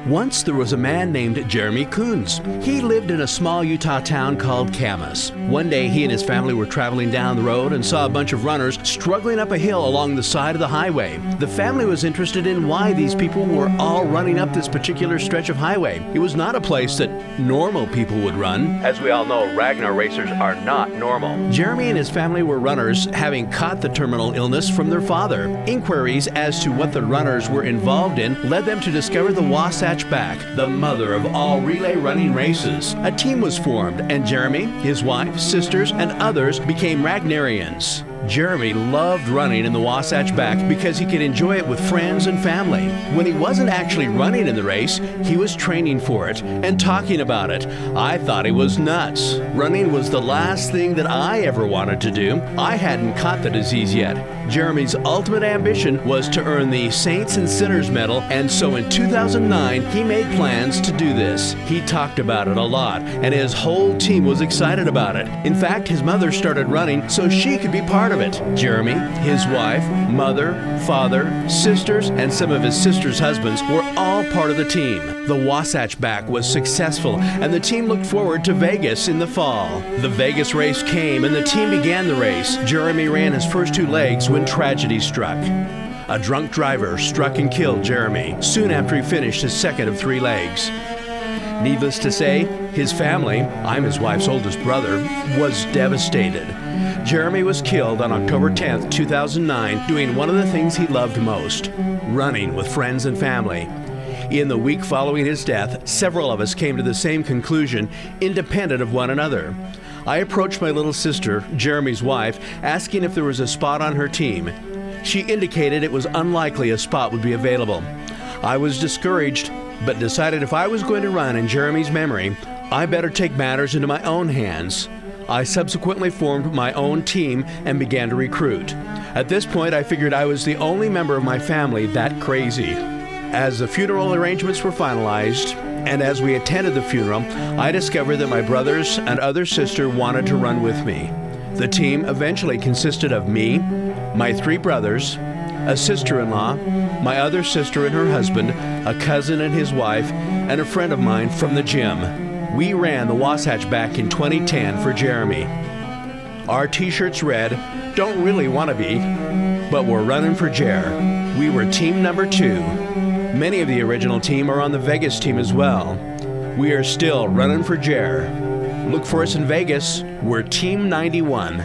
Once there was a man named Jeremy Coons. He lived in a small Utah town called Camas. One day he and his family were traveling down the road and saw a bunch of runners struggling up a hill along the side of the highway. The family was interested in why these people were all running up this particular stretch of highway. It was not a place that normal people would run. As we all know, Ragnar racers are not normal. Jeremy and his family were runners, having caught the terminal illness from their father. Inquiries as to what the runners were involved in led them to discover the Wasatch Back, the mother of all relay running races. A team was formed, and Jeremy, his wife, sisters, and others became Ragnarians. Jeremy loved running in the Wasatch Back because he could enjoy it with friends and family. When he wasn't actually running in the race, he was training for it and talking about it. I thought he was nuts. Running was the last thing that I ever wanted to do. I hadn't caught the disease yet. Jeremy's ultimate ambition was to earn the Saints and Sinners medal, and so in 2009, he made plans to do this. He talked about it a lot, and his whole team was excited about it. In fact, his mother started running so she could be part of it. Jeremy, his wife, mother, father, sisters, and some of his sisters' husbands were all part of the team. The Wasatch Back was successful, and the team looked forward to Vegas in the fall. The Vegas race came, and the team began the race. Jeremy ran his first 2 legs when tragedy struck. A drunk driver struck and killed Jeremy soon after he finished his second of 3 legs. Needless to say, his family, I'm his wife's oldest brother, was devastated. Jeremy was killed on October 10th, 2009, doing one of the things he loved most, running with friends and family. In the week following his death, several of us came to the same conclusion, independent of one another. I approached my little sister, Jeremy's wife, asking if there was a spot on her team. She indicated it was unlikely a spot would be available. I was discouraged, but decided if I was going to run in Jeremy's memory, I better take matters into my own hands. I subsequently formed my own team and began to recruit. At this point, I figured I was the only member of my family that crazy. As the funeral arrangements were finalized, and as we attended the funeral, I discovered that my brothers and other sister wanted to run with me. The team eventually consisted of me, my 3 brothers, a sister-in-law, my other sister and her husband, a cousin and his wife, and a friend of mine from the gym. We ran the Wasatch Back in 2010 for Jeremy. Our t-shirts read, "Don't really wanna be, but we're running for Jer." We were team number 2. Many of the original team are on the Vegas team as well. We are still running for Jer. Look for us in Vegas. We're Team 91.